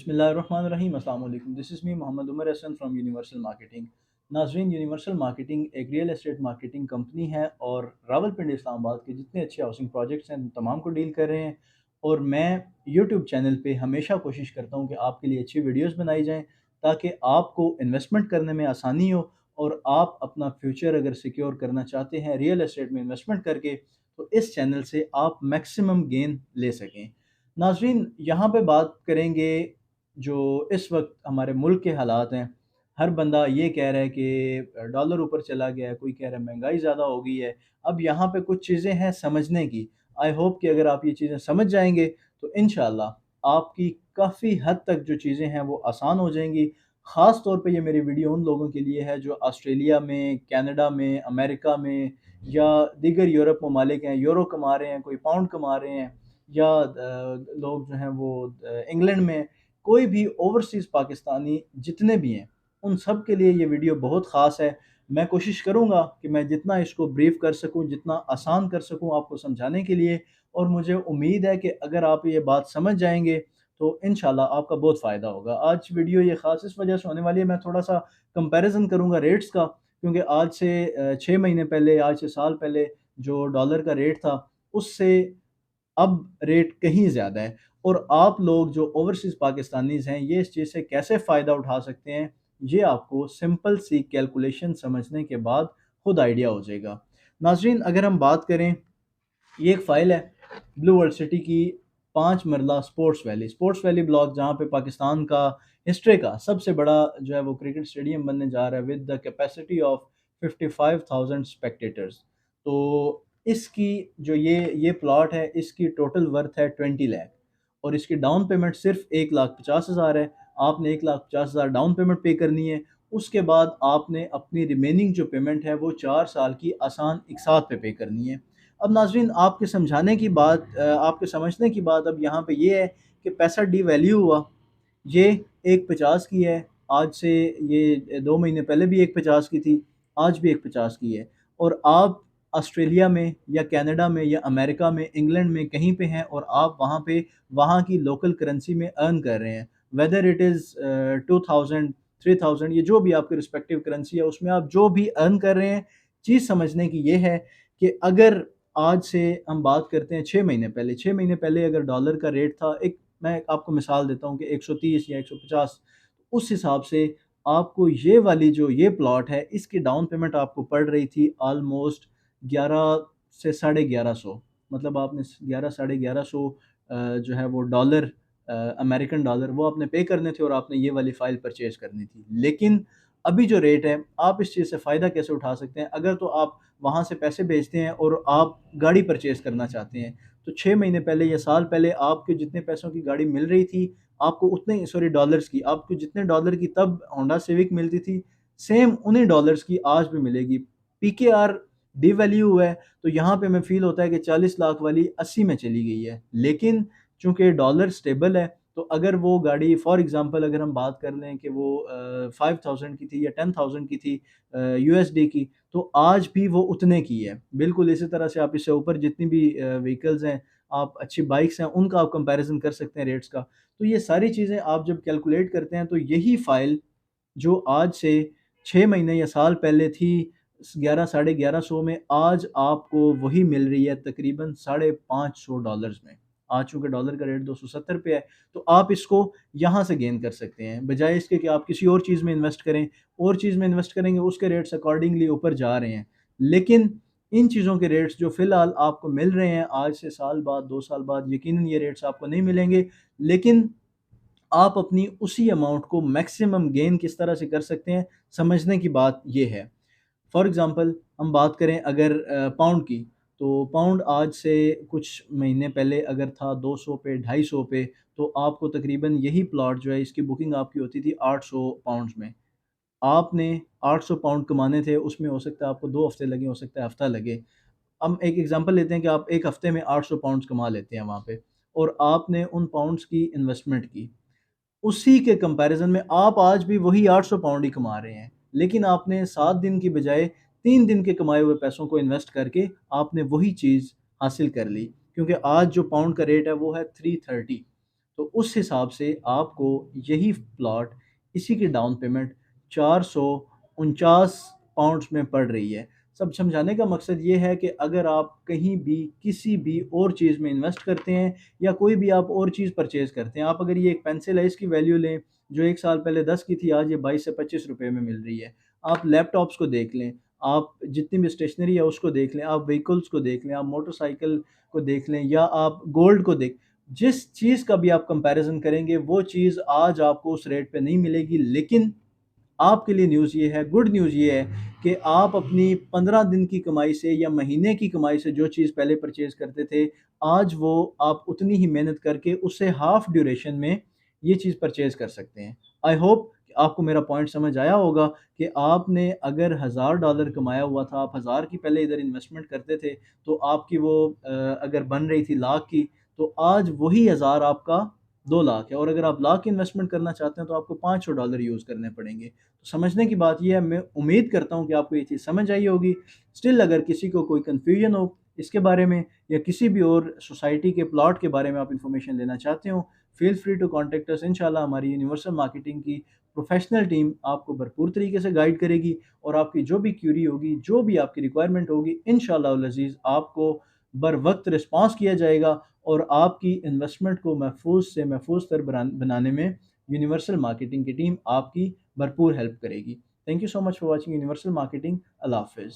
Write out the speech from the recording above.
बिस्मिल्लाहिर्रहमानिर्रहीम। अस्सलाम वालेकुम। This is me Mohammad Umar Hasan from universal marketing. नाज़रीन, यूनिवर्सल मार्केटिंग एक रियल एस्टेट मार्केटिंग कंपनी है और रावलपिंडी इस्लामाबाद के जितने अच्छे हाउसिंग प्रोजेक्ट्स हैं तमाम को डील कर रहे हैं। और मैं यूट्यूब चैनल पे हमेशा कोशिश करता हूँ कि आपके लिए अच्छी वीडियोस बनाई जाएं ताकि आपको इन्वेस्टमेंट करने में आसानी हो और आप अपना फ्यूचर अगर सिक्योर करना चाहते हैं रियल एस्टेट में इन्वेस्टमेंट करके, तो इस चैनल से आप मैक्सिमम गेन ले सकें। नाज़रीन, यहाँ पे बात करेंगे जो इस वक्त हमारे मुल्क के हालात हैं। हर बंदा ये कह रहा है कि डॉलर ऊपर चला गया है, कोई कह रहा है महंगाई ज़्यादा हो गई है। अब यहाँ पे कुछ चीज़ें हैं समझने की। आई होप कि अगर आप ये चीज़ें समझ जाएंगे तो इंशाल्लाह आपकी काफ़ी हद तक जो चीज़ें हैं वो आसान हो जाएंगी। ख़ास तौर पे ये मेरी वीडियो उन लोगों के लिए है जो ऑस्ट्रेलिया में, कनाडा में, अमेरिका में या दीगर यूरोप ममालिक हैं, यूरो कमा रहे हैं, कोई पाउंड कमा रहे हैं, या लोग जो हैं वो इंग्लैंड में, कोई भी ओवरसीज़ पाकिस्तानी जितने भी हैं, उन सब के लिए ये वीडियो बहुत ख़ास है। मैं कोशिश करूँगा कि मैं जितना इसको ब्रीफ़ कर सकूँ, जितना आसान कर सकूँ आपको समझाने के लिए, और मुझे उम्मीद है कि अगर आप ये बात समझ जाएँगे तो इंशाल्लाह आपका बहुत फ़ायदा होगा। आज वीडियो ये ख़ास इस वजह से होने वाली है, मैं थोड़ा-सा कंपैरिज़न करूँगा रेट्स का, क्योंकि आज से 6 महीने पहले, आज से साल पहले जो डॉलर का रेट था, उससे अब रेट कहीं ज़्यादा है। और आप लोग जो ओवरसीज़ पाकिस्तानीज़ हैं, ये इस चीज़ से कैसे फ़ायदा उठा सकते हैं, ये आपको सिंपल सी कैलकुलेशन समझने के बाद खुद आइडिया हो जाएगा। नाज़रीन, अगर हम बात करें, ये एक फ़ाइल है ब्लू वर्ल्ड सिटी की, 5 मरला स्पोर्ट्स वैली ब्लॉक, जहाँ पे पाकिस्तान का हिस्ट्री का सबसे बड़ा जो है वो क्रिकेट स्टेडियम बनने जा रहा है with the capacity of 55,000 spectators. तो इसकी जो ये प्लॉट है, इसकी टोटल वर्थ है 20 लाख, और इसकी डाउन पेमेंट सिर्फ 1,50,000 है। आपने 1,50,000 डाउन पेमेंट पे करनी है। उसके बाद आपने अपनी रिमेनिंग जो पेमेंट है वो 4 साल की आसान एक साथ पे करनी है। अब नाज़रीन, आपके समझाने की बात, आपके समझने की बात अब यहाँ पे ये है कि पैसा डीवैल्यू हुआ, ये 1,50 की है। आज से ये 2 महीने पहले भी 1,50 की थी, आज भी 1,50 की है। और आप ऑस्ट्रेलिया में या कनाडा में या अमेरिका में, इंग्लैंड में कहीं पे हैं और आप वहाँ पे वहाँ की लोकल करेंसी में अर्न कर रहे हैं, वेदर इट इज़ 2,000, 3,000, ये जो भी आपकी रिस्पेक्टिव करेंसी है उसमें आप जो भी अर्न कर रहे हैं। चीज़ समझने की ये है कि अगर आज से हम बात करते हैं 6 महीने पहले अगर डॉलर का रेट था, एक मैं आपको मिसाल देता हूँ कि 130 या 150, उस हिसाब से आपको ये वाली जो ये प्लॉट है, इसकी डाउन पेमेंट आपको पड़ रही थी ऑलमोस्ट 11 से 1150। मतलब आपने 11 साढ़े 1100 जो है वो डॉलर, अमेरिकन डॉलर, वो आपने पे करने थे और आपने ये वाली फ़ाइल परचेज़ करनी थी। लेकिन अभी जो रेट है, आप इस चीज़ से फ़ायदा कैसे उठा सकते हैं? अगर तो आप वहाँ से पैसे भेजते हैं और आप गाड़ी परचेज़ करना चाहते हैं, तो 6 महीने पहले या साल पहले आपके जितने पैसों की गाड़ी मिल रही थी, आपको उतने, सॉरी डॉलर्स की, आपको जितने डॉलर की तब होंडा सिविक मिलती थी, सेम उन्हीं डॉलर्स की आज भी मिलेगी। पीकेआर डिवैल्यू हुआ है, तो यहाँ पे हमें फ़ील होता है कि 40 लाख वाली 80 में चली गई है। लेकिन चूँकि डॉलर स्टेबल है, तो अगर वो गाड़ी फॉर एग्ज़ाम्पल अगर हम बात कर लें कि वो 5,000 की थी या 10,000 की थी यूएसडी की, तो आज भी वो उतने की है। बिल्कुल इसी तरह से आप इससे ऊपर जितनी भी व्हीकल्स हैं, आप अच्छी बाइक्स हैं, उनका आप कंपैरिज़न कर सकते हैं रेट्स का। तो ये सारी चीज़ें आप जब कैलकुलेट करते हैं, तो यही फ़ाइल जो आज से 6 महीने या साल पहले थी 11 साढ़े 1100 में, आज आपको वही मिल रही है तकरीबन $550 में। आज चूँकि डॉलर का रेट 270 पे है, तो आप इसको यहाँ से गेन कर सकते हैं, बजाय इसके कि आप किसी और चीज़ में इन्वेस्ट करें। और चीज़ में इन्वेस्ट करेंगे उसके रेट्स अकॉर्डिंगली ऊपर जा रहे हैं। लेकिन इन चीज़ों के रेट्स जो फ़िलहाल आपको मिल रहे हैं, आज से साल बाद, 2 साल बाद यकीनन ये रेट्स आपको नहीं मिलेंगे। लेकिन आप अपनी उसी अमाउंट को मैक्सिमम गेन किस तरह से कर सकते हैं, समझने की बात ये है। फॉर एग्ज़ाम्पल हम बात करें अगर पाउंड की, तो पाउंड आज से कुछ महीने पहले अगर था 200 पे, 250 पे, तो आपको तकरीबन यही प्लॉट जो है इसकी बुकिंग आपकी होती थी 800 पाउंड्स में। आपने 800 पाउंड कमाने थे, उसमें हो सकता है आपको 2 हफ़्ते लगे, हो सकता है हफ़्ता लगे। हम एक एग्ज़ाम्पल लेते हैं कि आप 1 हफ़्ते में 800 पाउंड्स कमा लेते हैं वहाँ पे, और आपने उन पाउंड्स की इन्वेस्टमेंट की। उसी के कंपैरिज़न में आप आज भी वही 800 पाउंड ही कमा रहे हैं, लेकिन आपने 7 दिन की बजाय 3 दिन के कमाए हुए पैसों को इन्वेस्ट करके आपने वही चीज़ हासिल कर ली। क्योंकि आज जो पाउंड का रेट है वो है 330। تو اس حساب سے آپ کو یہی پلاٹ اسی کی ڈاؤن پیمنٹ 449 پاؤنڈس میں پڑ رہی ہے۔ سب سمجھانے کا مقصد یہ ہے کہ اگر آپ کہیں بھی کسی بھی اور چیز میں انویسٹ کرتے ہیں یا کوئی بھی آپ اور چیز پرچیز کرتے ہیں، آپ اگر یہ ایک پینسل ہے اس کی ویلیو لیں جو 1 سال پہلے 10 کی تھی، آج یہ 22 سے 25 روپے میں مل رہی ہے۔ آپ لیپ ٹاپس کو دیکھ لیں، آپ جتنی بھی اسٹیشنری ہے اس کو دیکھ لیں، آپ وہیکلس کو دیکھ لیں، آپ موٹر سائیکل کو دیکھ لیں، یا آپ گولڈ کو دیکھ، جس چیز کا بھی آپ کمپیریزن کریں گے وہ چیز آج آپ کو اس ریٹ پہ نہیں ملے گی۔ لیکن آپ کے لیے نیوز یہ ہے، گڈ نیوز یہ ہے کہ آپ اپنی 15 دن کی کمائی سے یا مہینے کی کمائی سے جو چیز پہلے پرچیز کرتے تھے، آج وہ آپ اتنی ہی محنت کر کے اسے ہاف ڈیوریشن میں یہ چیز پرچیز کر سکتے ہیں۔ آئی ہوپ کہ آپ کو میرا پوائنٹ سمجھ آیا ہوگا کہ آپ نے اگر $1000 کمایا ہوا تھا، آپ 1000 کی پہلے ادھر انویسٹمنٹ کرتے تھے، تو آپ کی وہ اگر بن رہی تھی لاکھ کی، تو آج وہی 1000 آپ کا 2 لاکھ ہے، اور اگر آپ لاکھ کی انویسٹمنٹ کرنا چاہتے ہیں تو آپ کو $500 یوز کرنے پڑیں گے۔ تو سمجھنے کی بات یہ ہے، میں امید کرتا ہوں کہ آپ کو یہ چیز سمجھ آئی ہوگی۔ اسٹل اگر کسی کو کوئی کنفیوژن ہو اس کے بارے میں، یا کسی بھی اور سوسائٹی کے پلاٹ کے بارے میں آپ انفارمیشن لینا چاہتے ہو، فیل فری ٹو کانٹیکٹ اس۔ انشاءاللہ ہماری یونیورسل مارکیٹنگ کی پروفیشنل ٹیم آپ کو بھرپور طریقے سے گائیڈ کرے گی، اور آپ کی جو بھی کیوری ہوگی، جو بھی آپ کی ریکوائرمنٹ ہوگی، انشاءاللہ العزیز آپ کو بر وقت رسپانس کیا جائے گا، اور آپ کی انویسٹمنٹ کو محفوظ سے محفوظ تر بنانے میں یونیورسل مارکیٹنگ کی ٹیم آپ کی بھرپور ہیلپ کرے گی۔ Thank you so much for watching Universal Marketing. اللہ حافظ۔